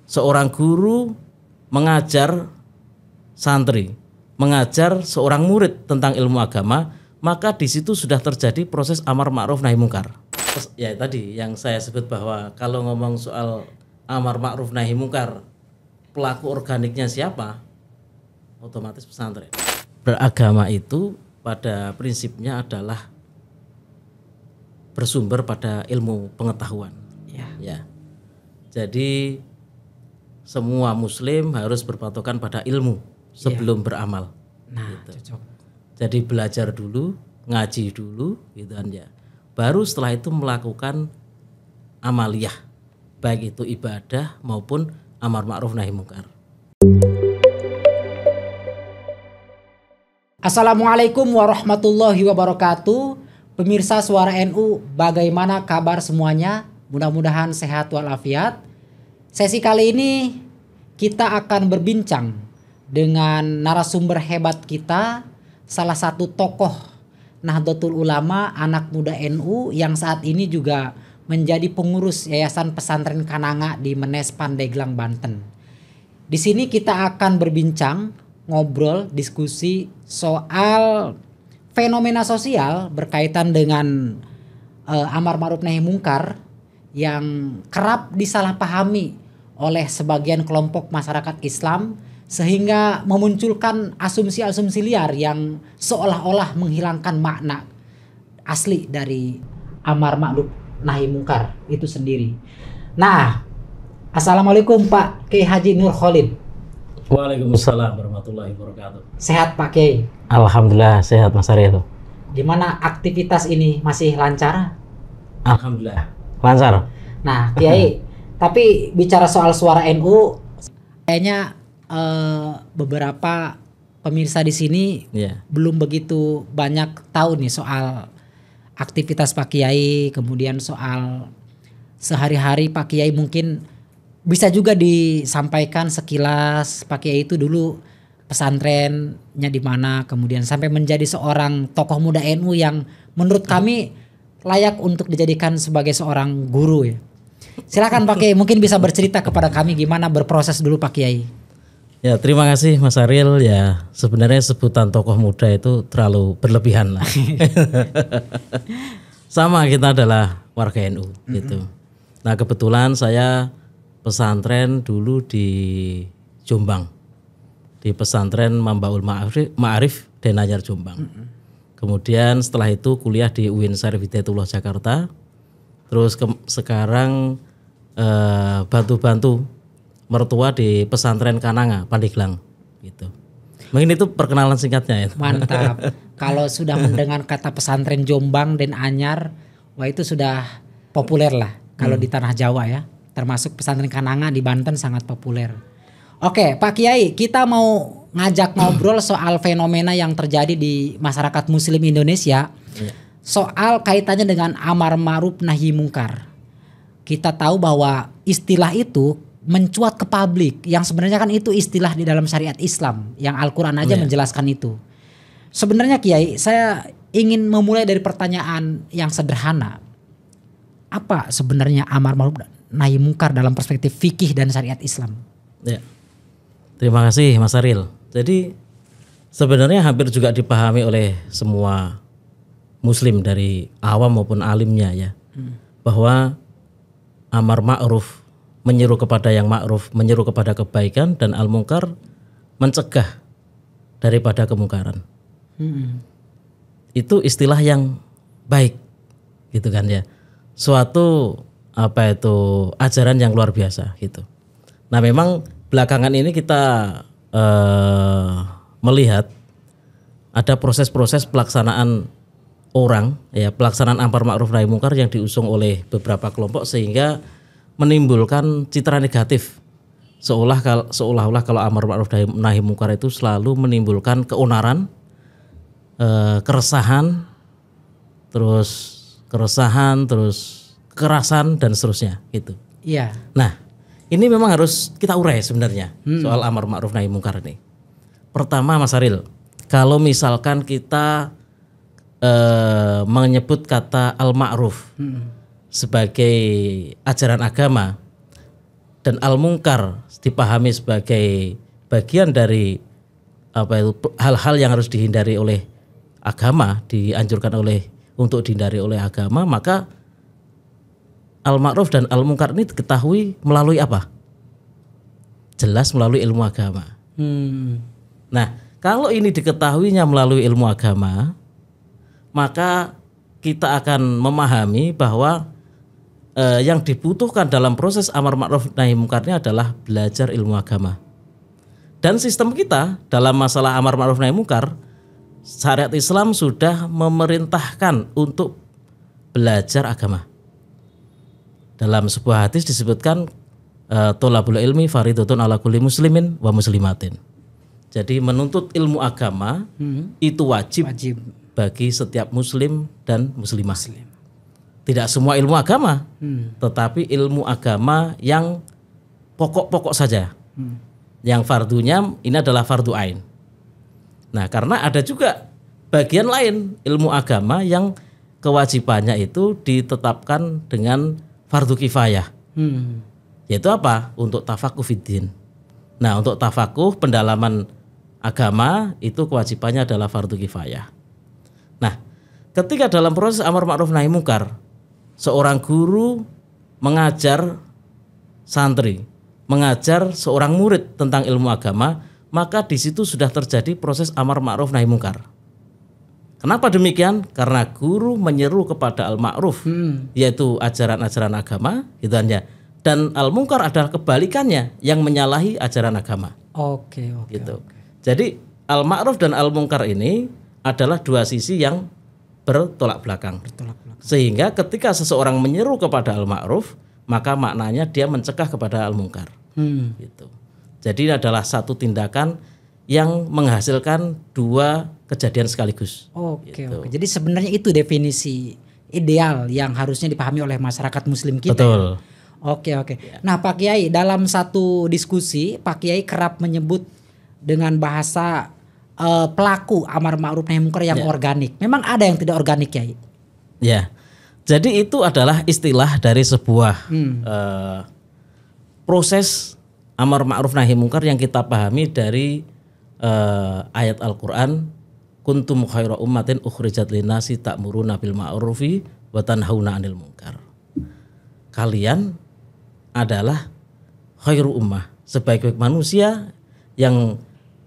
seorang guru mengajar santri, mengajar seorang murid tentang ilmu agama, maka di situ sudah terjadi proses amar ma'ruf nahi mungkar. Ya tadi yang saya sebut bahwa kalau ngomong soal amar ma'ruf nahi mungkar, pelaku organiknya siapa? Otomatis pesantren. Beragama itu pada prinsipnya adalah bersumber pada ilmu pengetahuan. Ya. Jadi semua muslim harus berpatokan pada ilmu sebelum beramal. Nah, gitu. cocok. Jadi belajar dulu, ngaji dulu gitu kan ya. Baru setelah itu melakukan amaliyah, baik itu ibadah maupun amar ma'ruf nahi mungkar. Assalamualaikum warahmatullahi wabarakatuh. Pemirsa Suara NU, bagaimana kabar semuanya? Mudah-mudahan sehat walafiat. Sesi kali ini kita akan berbincang dengan narasumber hebat kita, salah satu tokoh Nahdlatul Ulama, anak muda NU yang saat ini juga menjadi pengurus Yayasan Pesantren Kananga di Menes, Pandeglang, Banten. Di sini kita akan berbincang, ngobrol, diskusi soal fenomena sosial berkaitan dengan amar ma'ruf nahi mungkar yang kerap disalahpahami oleh sebagian kelompok masyarakat Islam sehingga memunculkan asumsi-asumsi liar yang seolah-olah menghilangkan makna asli dari amar ma'ruf nahi mungkar itu sendiri. Nah, Assalamualaikum Pak Kiai Haji Nur Khalid. Waalaikumsalam warahmatullahi wabarakatuh. Sehat Pak Kiai? Alhamdulillah sehat Mas Ariel. Gimana aktivitas ini, masih lancar? Alhamdulillah lancar. Nah Kiai, tapi bicara soal Suara NU, kayaknya beberapa pemirsa di sini belum begitu banyak tahu nih soal aktivitas Pak Kiai, kemudian soal sehari-hari Pak Kiai. Mungkin bisa juga disampaikan sekilas Pak Kiai itu dulu pesantrennya di mana, kemudian sampai menjadi seorang tokoh muda NU yang menurut kami layak untuk dijadikan sebagai seorang guru ya. Silakan Pak Kiai, mungkin bisa bercerita kepada kami gimana berproses dulu Pak Kiai. Ya, terima kasih Mas Ariel. Ya, sebenarnya sebutan tokoh muda itu terlalu berlebihan lah. Sama, kita adalah warga NU gitu. Nah, kebetulan saya pesantren dulu di Jombang, di pesantren Mambaul Ma'arif Denanyar Jombang. Kemudian setelah itu kuliah di UIN Syarif Hidayatullah Jakarta. Terus sekarang bantu-bantu mertua di pesantren Kananga Pandeglang gitu. Mungkin itu perkenalan singkatnya ya. Mantap. Kalau sudah mendengar kata pesantren Jombang dan Anyar, wah itu sudah populer lah kalau di tanah Jawa ya. Termasuk pesantren Kananga di Banten sangat populer. Oke Pak Kiai, kita mau ngajak ngobrol soal fenomena yang terjadi di masyarakat muslim Indonesia. Soal kaitannya dengan amar ma'ruf nahi mungkar. Kita tahu bahwa istilah itu mencuat ke publik, yang sebenarnya kan itu istilah di dalam syariat Islam, yang Al-Quran aja menjelaskan itu. Sebenarnya Kiai, saya ingin memulai dari pertanyaan yang sederhana. Apa sebenarnya amar ma'ruf nahi mungkar dalam perspektif fikih dan syariat Islam? Ya. Terima kasih Mas Ariel. Jadi sebenarnya hampir juga dipahami oleh semua muslim dari awam maupun alimnya ya. Bahwa amar ma'ruf menyeru kepada yang ma'ruf, menyeru kepada kebaikan, dan al-mungkar mencegah daripada kemungkaran. Itu istilah yang baik gitu kan ya. Suatu ajaran yang luar biasa gitu. Nah, memang belakangan ini kita melihat ada proses-proses pelaksanaan pelaksanaan amar ma'ruf nahi mungkar yang diusung oleh beberapa kelompok sehingga menimbulkan citra negatif. Seolah-olah kalau amar ma'ruf nahi mungkar itu selalu menimbulkan keonaran, keresahan, terus kekerasan dan seterusnya gitu. Iya. Nah, ini memang harus kita urai sebenarnya soal amar ma'ruf nahi mungkar ini. Pertama Mas Ariel, kalau misalkan kita menyebut kata al-ma'ruf sebagai ajaran agama, dan al-munkar dipahami sebagai bagian dari hal-hal yang harus dihindari oleh agama, dianjurkan untuk dihindari oleh agama, maka al-ma'ruf dan al-munkar ini diketahui melalui apa? Jelas melalui ilmu agama. Nah, kalau ini diketahuinya melalui ilmu agama, maka kita akan memahami bahwa yang dibutuhkan dalam proses amar ma'ruf nahi mungkarnya adalah belajar ilmu agama. Dan sistem kita dalam masalah amar ma'ruf nahi mungkar, syariat Islam sudah memerintahkan untuk belajar agama. Dalam sebuah hadis disebutkan tolabul ilmi faridatun ala kulli muslimin wa muslimatin. Jadi menuntut ilmu agama itu wajib bagi setiap muslim dan muslimah. Tidak semua ilmu agama, tetapi ilmu agama yang pokok-pokok saja. Yang fardunya ini adalah fardu ain. Nah, karena ada juga bagian lain ilmu agama yang kewajibannya itu ditetapkan dengan fardu kifayah. Yaitu apa? Untuk tafakuh fiddin. Nah, untuk tafakuh pendalaman agama itu kewajibannya adalah fardu kifayah. Nah, ketika dalam proses amar ma'ruf nahi mungkar, seorang guru mengajar santri, mengajar seorang murid tentang ilmu agama, maka di situ sudah terjadi proses amar ma'ruf nahi mungkar. Kenapa demikian? Karena guru menyeru kepada al-ma'ruf, yaitu ajaran-ajaran agama, gitu aja. Dan al-mungkar adalah kebalikannya, yang menyalahi ajaran agama. Oke. Gitu. Jadi al-ma'ruf dan al-mungkar ini adalah dua sisi yang bertolak belakang. Sehingga ketika seseorang menyeru kepada al-ma'ruf, maka maknanya dia mencegah kepada al-mungkar. Gitu. Jadi ini adalah satu tindakan yang menghasilkan dua kejadian sekaligus. Oke. Jadi sebenarnya itu definisi ideal yang harusnya dipahami oleh masyarakat muslim kita. Betul. Oke. Nah, Pak Kiai, dalam satu diskusi Pak Kiai kerap menyebut dengan bahasa pelaku amar ma'ruf nahi mungkar yang organik. Memang ada yang tidak organik, Kiai? Ya. Jadi itu adalah istilah dari sebuah proses amar ma'ruf nahi mungkar yang kita pahami dari ayat Al-Qur'an, kuntum khaira ummatin ukhrijat linnasi ta'muruna bil ma'rufi wa tanhauna 'anil munkar. Kalian adalah khairu ummah, sebaik-baik manusia yang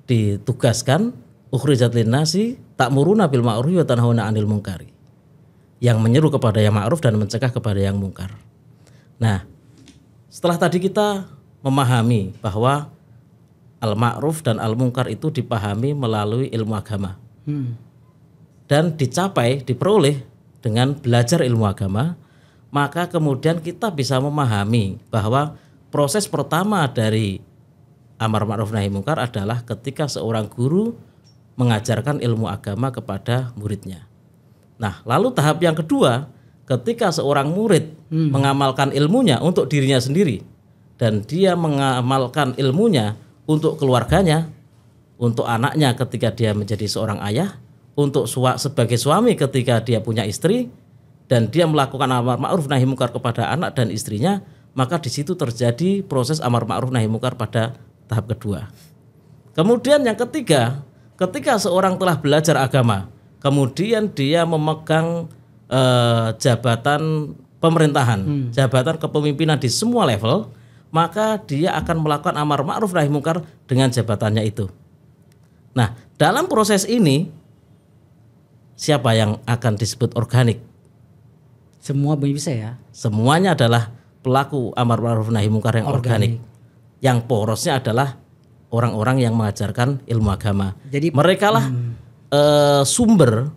ditugaskan ukhrijat linnasi ta'muruna bil ma'rufi wa tanhauna 'anil munkari, yang menyeru kepada yang ma'ruf dan mencegah kepada yang mungkar. Nah, setelah tadi kita memahami bahwa al-ma'ruf dan al-mungkar itu dipahami melalui ilmu agama dan diperoleh dengan belajar ilmu agama, maka kemudian kita bisa memahami bahwa proses pertama dari amar ma'ruf nahi mungkar adalah ketika seorang guru mengajarkan ilmu agama kepada muridnya. Nah, lalu tahap yang kedua, ketika seorang murid mengamalkan ilmunya untuk dirinya sendiri dan dia mengamalkan ilmunya untuk keluarganya, untuk anaknya ketika dia menjadi seorang ayah, untuk sebagai suami ketika dia punya istri, dan dia melakukan amar ma'ruf nahi mungkar kepada anak dan istrinya, maka di situ terjadi proses amar ma'ruf nahi mungkar pada tahap kedua. Kemudian yang ketiga, ketika seorang telah belajar agama, kemudian dia memegang jabatan pemerintahan, jabatan kepemimpinan di semua level, maka dia akan melakukan amar ma'ruf nahi mungkar dengan jabatannya itu. Nah, dalam proses ini siapa yang akan disebut organik? Semua bisa ya. Semuanya adalah pelaku amar ma'ruf nahi mungkar yang organik. Yang porosnya adalah orang-orang yang mengajarkan ilmu agama. Jadi merekalah sumber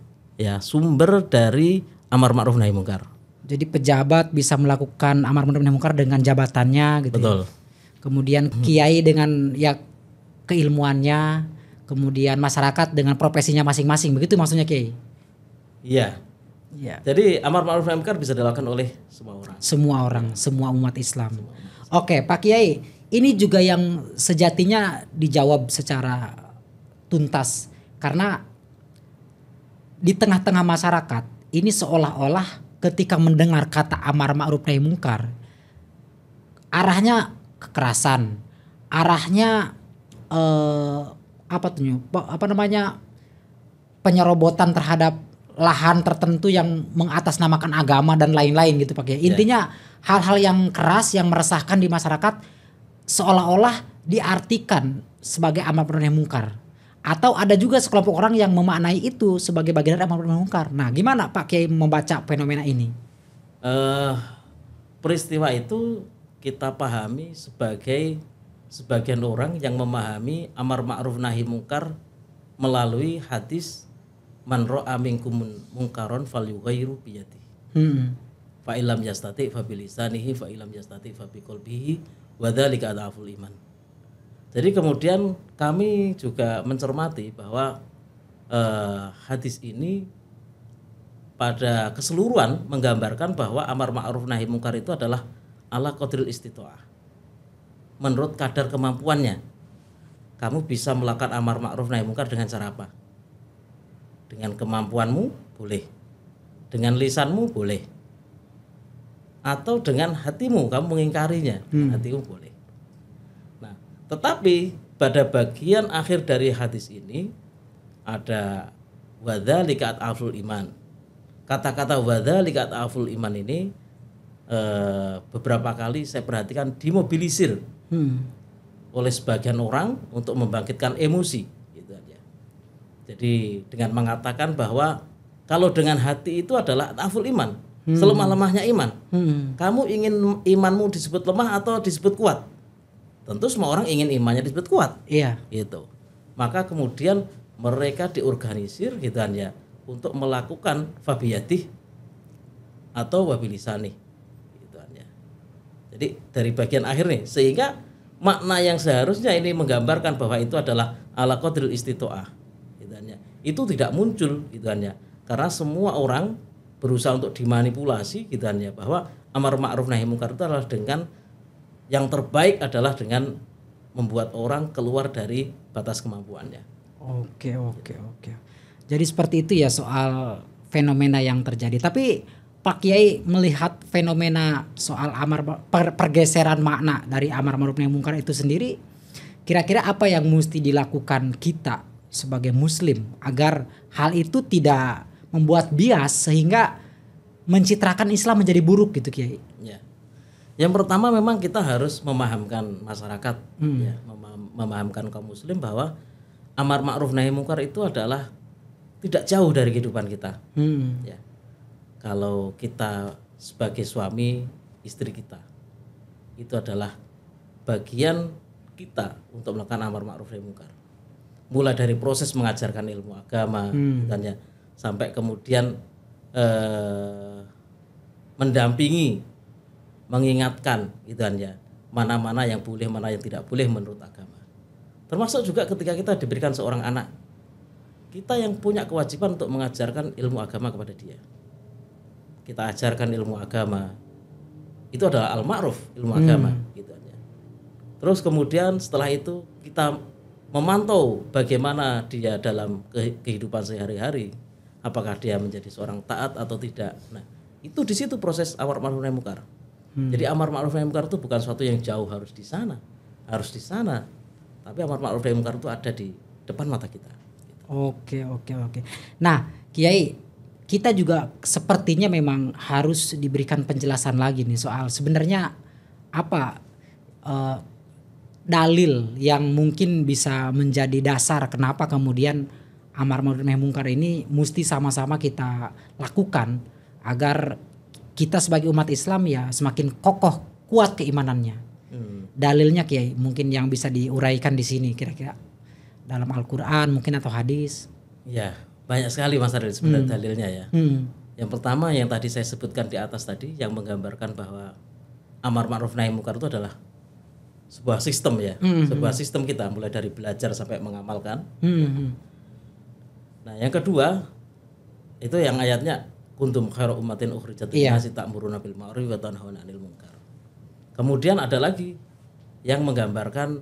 dari amar ma'ruf nahi mungkar. Jadi pejabat bisa melakukan amar ma'ruf nahi mungkar dengan jabatannya gitu. Betul. Ya. Kemudian kiai dengan keilmuannya, kemudian masyarakat dengan profesinya masing-masing. Begitu maksudnya, Kiai? Iya. Jadi amar ma'ruf nahi mungkar bisa dilakukan oleh semua orang. Semua umat Islam. Oke, Pak Kiai, ini juga yang sejatinya dijawab secara tuntas, karena di tengah-tengah masyarakat ini seolah-olah ketika mendengar kata amar ma'ruf nahi mungkar, arahnya kekerasan, arahnya apa tuh Nyu? Apa namanya, penyerobotan terhadap lahan tertentu yang mengatasnamakan agama dan lain-lain gitu Pak Kiai. Intinya hal-hal yang keras yang meresahkan di masyarakat seolah-olah diartikan sebagai amar ma'ruf nahi munkar. Atau ada juga sekelompok orang yang memaknai itu sebagai bagian dari amar ma'ruf nahi munkar. Nah, gimana Pak Kiai membaca fenomena ini? Peristiwa itu kita pahami sebagai sebagian orang yang memahami amar ma'ruf nahi munkar melalui hadis man ra'a minkum munkaron falyughayyiru biyadihi. Fa illam yastati fa bilisanihi fa illam yastati fa biqalbihi wa dzalika adhaful iman. Jadi kemudian kami juga mencermati bahwa hadis ini pada keseluruhan menggambarkan bahwa amar ma'ruf nahi munkar itu adalah ala qadril istita'ah. Menurut kadar kemampuannya. Kamu bisa melakukan amar ma'ruf nahi munkar dengan cara apa? Dengan kemampuanmu boleh. Dengan lisanmu boleh. Atau dengan hatimu kamu mengingkarinya, dengan hatimu boleh. Nah, tetapi pada bagian akhir dari hadis ini ada wadzalika at'aful iman. Kata-kata wadzalika at'aful iman ini beberapa kali saya perhatikan dimobilisir oleh sebagian orang untuk membangkitkan emosi gitu aja. Jadi dengan mengatakan bahwa kalau dengan hati itu adalah at'aful iman, selemah-lemahnya iman. Kamu ingin imanmu disebut lemah atau disebut kuat? Tentu semua orang ingin imannya disebut kuat. Iya. Gitu. Maka kemudian mereka diorganisir gitu kan ya untuk melakukan fabiyatih atau wabilisani gitu kan ya. Jadi dari bagian akhir nih, sehingga makna yang seharusnya ini menggambarkan bahwa itu adalah ala qadril istita'ah gitu kan ya. Itu tidak muncul gitu kan ya. Karena semua orang berusaha untuk dimanipulasi gitu kan ya, bahwa amar ma'ruf nahi munkar itu adalah dengan yang terbaik adalah dengan membuat orang keluar dari batas kemampuannya. Oke. Jadi seperti itu ya soal fenomena yang terjadi. Tapi Pak Kiai melihat fenomena soal pergeseran makna dari amar ma'ruf nahi munkar itu sendiri, kira-kira apa yang mesti dilakukan kita sebagai muslim agar hal itu tidak membuat bias sehingga mencitrakan Islam menjadi buruk gitu Kiai? Ya. Yang pertama memang kita harus memahamkan masyarakat, ya, memahamkan kaum muslim bahwa amar ma'ruf nahi munkar itu adalah tidak jauh dari kehidupan kita. Ya. Kalau kita sebagai suami istri kita, itu adalah bagian kita untuk melakukan amar ma'ruf nahi munkar. Mulai dari proses mengajarkan ilmu agama, kan ya, sampai kemudian mendampingi, mengingatkan gitu kan ya, mana-mana yang boleh, mana yang tidak boleh menurut agama. Termasuk juga ketika kita diberikan seorang anak, kita yang punya kewajiban untuk mengajarkan ilmu agama kepada dia. Kita ajarkan ilmu agama, itu adalah al-ma'ruf, ilmu agama gitu kan ya. Terus kemudian setelah itu kita memantau bagaimana dia dalam kehidupan sehari-hari. Apakah dia menjadi seorang taat atau tidak. Nah, itu di situ proses amar ma'ruf nahi munkar. Jadi amar ma'ruf nahi munkar itu bukan sesuatu yang jauh harus di sana. Harus di sana. Tapi amar ma'ruf nahi munkar itu ada di depan mata kita. Oke. Nah, Kiai, kita juga sepertinya memang harus diberikan penjelasan lagi nih soal sebenarnya apa dalil yang mungkin bisa menjadi dasar kenapa kemudian amar ma'ruf nahi munkar ini mesti sama-sama kita lakukan agar kita sebagai umat Islam ya semakin kokoh, kuat keimanannya. Dalilnya Kiai mungkin yang bisa diuraikan di sini kira-kira dalam Al-Qur'an mungkin atau hadis. Ya, banyak sekali Mas Aril sebenarnya dalilnya ya. Yang pertama yang tadi saya sebutkan di atas tadi yang menggambarkan bahwa amar ma'ruf nahi munkar itu adalah sebuah sistem ya, sebuah sistem kita mulai dari belajar sampai mengamalkan. Nah, yang kedua itu yang ayatnya kuntum khairu ummatin ukhrijat lin-nasi ta'muruna bil ma'ruf wa tanhauna 'anil munkar. Kemudian ada lagi yang menggambarkan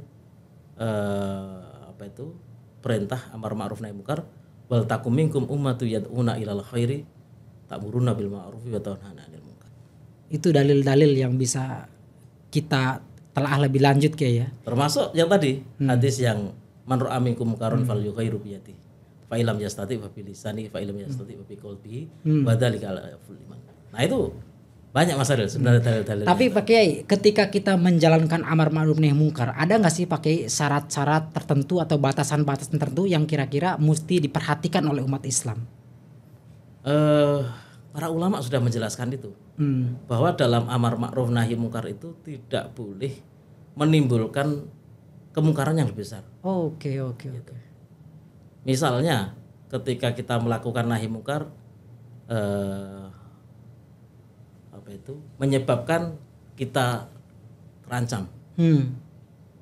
perintah amar ma'ruf nahi munkar, wal takum minkum ummatu yad'una ilal khairi ta'muruna bil ma'ruf wa tanhauna 'anil munkar. Itu dalil-dalil yang bisa kita telaah lebih lanjut kayak ya. Termasuk yang tadi hadis yang man ra'a minkum munkaran falyughayyiru bi yadihi. Fa illam yastati fa bi lisani fa illam yastati fa bi qalbihi wa dzalika al-afdal iman. Nah itu banyak masalah sebenarnya dalil-dalil. Tapi Pak Kiai, ketika kita menjalankan amar ma'ruf nahi mungkar, ada nggak sih pakai syarat-syarat tertentu atau batasan-batasan tertentu yang kira-kira mesti diperhatikan oleh umat Islam? Para ulama sudah menjelaskan itu bahwa dalam amar ma'ruf nahi mungkar itu tidak boleh menimbulkan kemungkaran yang lebih besar. Oke. Misalnya ketika kita melakukan nahi mungkar menyebabkan kita terancam,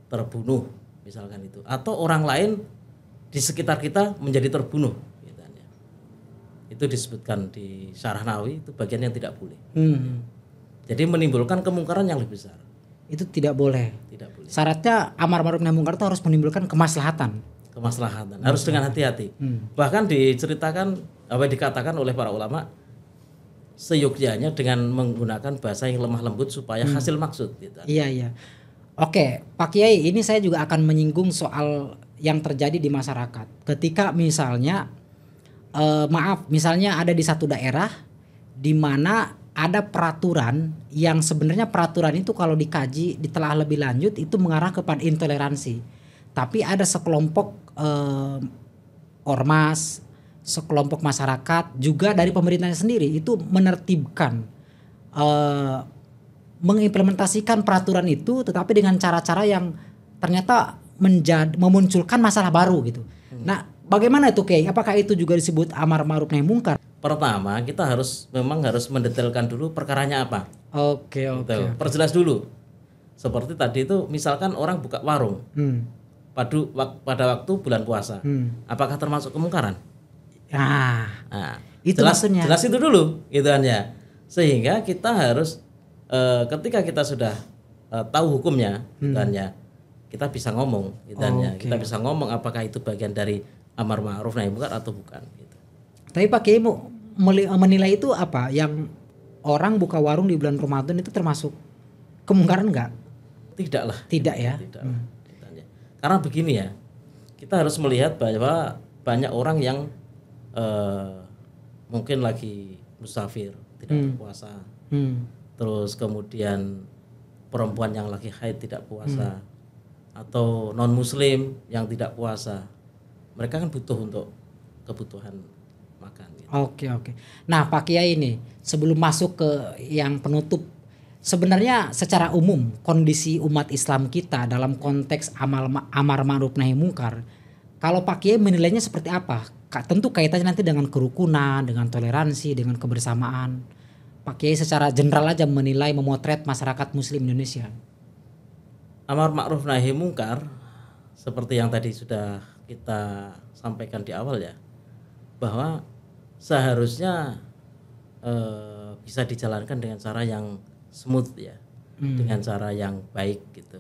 terbunuh misalkan itu, atau orang lain di sekitar kita menjadi terbunuh, gitu ya. Itu disebutkan di Syarah Nawawi, itu bagian yang tidak boleh. Jadi menimbulkan kemungkaran yang lebih besar. Itu tidak boleh. Tidak boleh. Syaratnya amar ma'ruf nahi mungkar itu harus menimbulkan kemaslahatan. Harus dengan hati-hati. Bahkan diceritakan dikatakan oleh para ulama, seyogyanya dengan menggunakan bahasa yang lemah lembut supaya hasil maksud gitu. Iya. Oke, Pak Kiai, ini saya juga akan menyinggung soal yang terjadi di masyarakat. Ketika misalnya misalnya ada di satu daerah di mana ada peraturan yang sebenarnya peraturan itu kalau dikaji, ditelaah lebih lanjut itu mengarah kepada intoleransi. Tapi ada sekelompok ormas, sekelompok masyarakat juga dari pemerintahnya sendiri itu menertibkan, mengimplementasikan peraturan itu, tetapi dengan cara-cara yang ternyata memunculkan masalah baru gitu. Nah, bagaimana itu Kiai? Apakah itu juga disebut amar ma'ruf nahi mungkar? Pertama, kita memang harus mendetailkan dulu perkaranya apa. Oke. Perjelas dulu. Seperti tadi itu, misalkan orang buka warung pada waktu bulan puasa, apakah termasuk kemungkaran? Nah, itu jelas itu dulu, gitu kan ya. Sehingga kita harus ketika kita sudah tahu hukumnya, gitu kan ya, kita bisa ngomong, gitu kan ya. Kita bisa ngomong apakah itu bagian dari amar ma'ruf nahi mungkar atau bukan. Gitu. Tapi Pak Kiai menilai itu apa? Yang orang buka warung di bulan Ramadan itu termasuk kemungkaran nggak? Tidak lah. Tidak ya. Karena begini ya, kita harus melihat bahwa banyak orang yang mungkin lagi musafir, tidak berpuasa, terus kemudian perempuan yang lagi haid tidak puasa, atau non muslim yang tidak puasa, mereka kan butuh untuk kebutuhan makan. Gitu. Oke. Nah Pak Kiai ini sebelum masuk ke yang penutup, sebenarnya secara umum kondisi umat Islam kita dalam konteks amar ma'ruf nahi mungkar, kalau Pak Kiai menilainya seperti apa? Tentu kaitannya nanti dengan kerukunan, dengan toleransi, dengan kebersamaan. Pak Kiai secara general aja menilai, memotret masyarakat Muslim Indonesia. Amar ma'ruf nahi mungkar seperti yang tadi sudah kita sampaikan di awal ya, bahwa seharusnya bisa dijalankan dengan cara yang smooth ya, dengan cara yang baik gitu,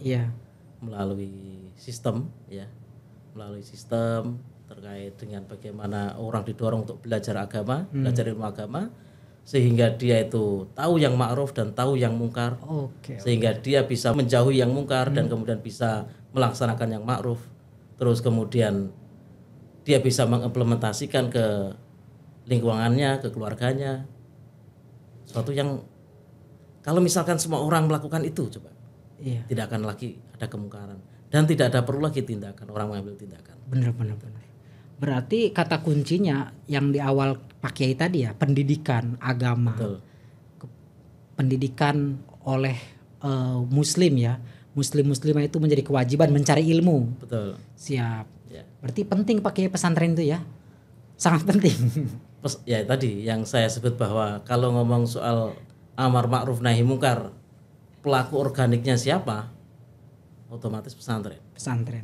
melalui sistem terkait dengan bagaimana orang didorong untuk belajar agama, belajar ilmu agama, sehingga dia itu tahu yang ma'ruf dan tahu yang mungkar, sehingga dia bisa menjauhi yang mungkar dan kemudian bisa melaksanakan yang ma'ruf, terus kemudian dia bisa mengimplementasikan ke lingkungannya, ke keluarganya, suatu yang kalau misalkan semua orang melakukan itu coba, tidak akan lagi ada kemungkaran dan tidak ada perlu lagi tindakan, orang mengambil tindakan. Benar. Berarti kata kuncinya yang di awal Pak Kiai tadi ya, pendidikan agama. Betul. Pendidikan oleh muslim ya. Muslimah itu menjadi kewajiban mencari ilmu. Betul. Siap. Ya. Berarti penting Pak Kiai pesantren itu ya. Sangat penting. Ya tadi yang saya sebut bahwa kalau ngomong soal amar ma'ruf nahi mungkar, pelaku organiknya siapa? Otomatis pesantren.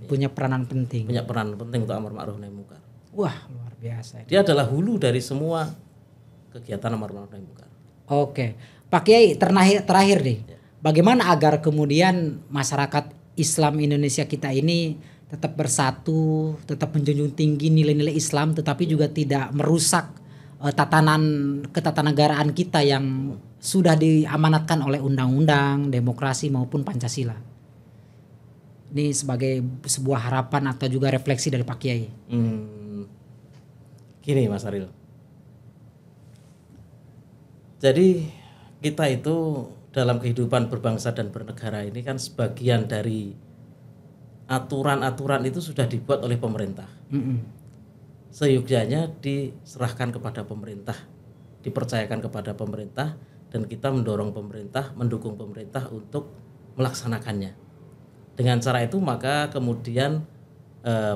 Punya peranan penting untuk amar ma'ruf nahi mungkar. Wah, luar biasa. Dia adalah hulu dari semua kegiatan amar ma'ruf nahi mungkar. Oke. Pak Kiai terakhir nih. Bagaimana agar kemudian masyarakat Islam Indonesia kita ini tetap bersatu, tetap menjunjung tinggi nilai-nilai Islam, tetapi juga tidak merusak tatanan ketatanegaraan kita yang sudah diamanatkan oleh undang-undang, demokrasi maupun Pancasila. Ini sebagai sebuah harapan atau juga refleksi dari Pak Kiai. Gini Mas Aril. Jadi kita itu dalam kehidupan berbangsa dan bernegara ini kan sebagian dari aturan-aturan itu sudah dibuat oleh pemerintah. Seyogyanya diserahkan kepada pemerintah, dipercayakan kepada pemerintah, dan kita mendorong pemerintah, mendukung pemerintah untuk melaksanakannya. Dengan cara itu maka kemudian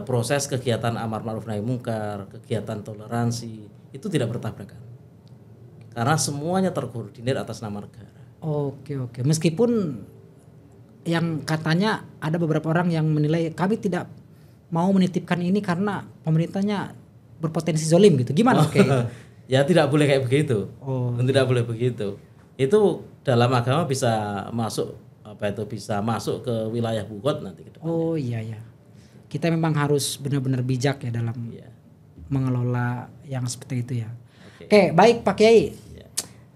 proses kegiatan amar ma'ruf nahi mungkar, kegiatan toleransi itu tidak bertabrakan. Karena semuanya terkoordinir atas nama negara. Oke. Meskipun yang katanya ada beberapa orang yang menilai kami tidak mau menitipkan ini karena pemerintahnya berpotensi zolim gitu. Gimana Oke? Ya tidak boleh kayak begitu. Tidak boleh begitu. Itu dalam agama bisa masuk bisa masuk ke wilayah Bugot nanti ke depan. Oh iya. Kita memang harus benar-benar bijak ya dalam mengelola yang seperti itu ya. Oke, baik Pak Kiai.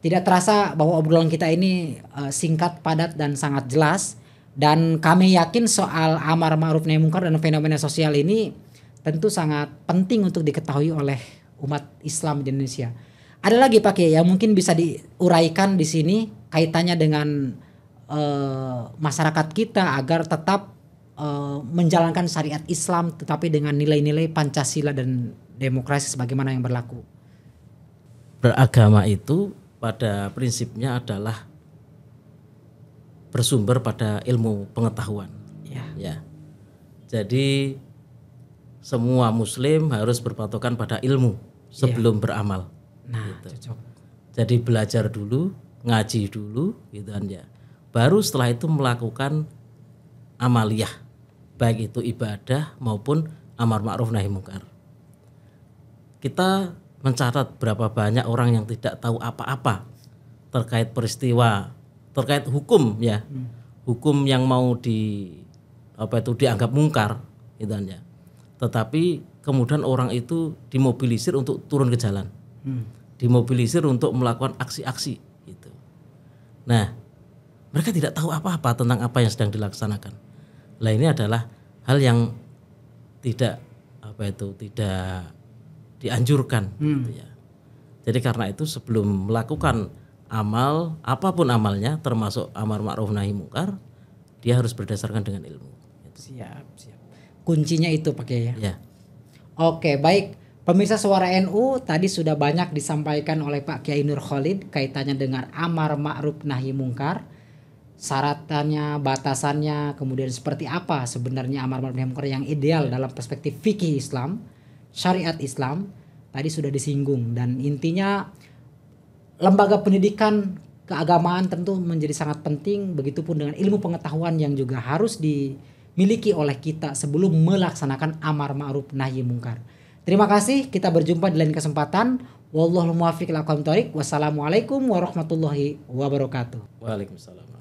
Tidak terasa bahwa obrolan kita ini singkat, padat dan sangat jelas, dan kami yakin soal amar ma'ruf nahi mungkar dan fenomena sosial ini tentu sangat penting untuk diketahui oleh umat Islam di Indonesia. Ada lagi Pak Kiai yang mungkin bisa diuraikan di sini kaitannya dengan masyarakat kita agar tetap menjalankan syariat Islam tetapi dengan nilai-nilai Pancasila dan demokrasi sebagaimana yang berlaku. Beragama itu pada prinsipnya adalah bersumber pada ilmu pengetahuan. Ya. Jadi semua muslim harus berpatokan pada ilmu sebelum beramal. Nah, cocok. Jadi belajar dulu, ngaji dulu gitu kan ya. Baru setelah itu melakukan amaliyah, baik itu ibadah maupun amar ma'ruf nahi mungkar. Kita mencatat berapa banyak orang yang tidak tahu apa-apa terkait peristiwa, terkait hukum ya. Hukum yang mau dianggap mungkar gitu kan ya. Tetapi kemudian orang itu dimobilisir untuk turun ke jalan. Dimobilisir untuk melakukan aksi-aksi gitu. Nah, mereka tidak tahu apa-apa tentang apa yang sedang dilaksanakan. Nah, ini adalah hal yang tidak tidak dianjurkan gitu ya. Jadi karena itu sebelum melakukan amal, apapun amalnya termasuk amar ma'ruf nahi mungkar, dia harus berdasarkan dengan ilmu. Gitu. Siap. Kuncinya itu Pak Kiai ya. Ya. Oke, baik. Pemirsa Suara NU, tadi sudah banyak disampaikan oleh Pak Kiai Nur Khalid kaitannya dengan amar ma'ruf nahi mungkar. Syaratannya, batasannya, kemudian seperti apa sebenarnya amar ma'ruf nahi mungkar yang ideal dalam perspektif fikih Islam, syariat Islam. Tadi sudah disinggung, dan intinya lembaga pendidikan keagamaan tentu menjadi sangat penting, begitupun dengan ilmu pengetahuan yang juga harus dimiliki oleh kita sebelum melaksanakan amar ma'ruf nahi mungkar. Terima kasih, kita berjumpa di lain kesempatan. Wallahul muwaffiq ila aqwamit thoriq. Wassalamualaikum warahmatullahi wabarakatuh. Waalaikumsalam.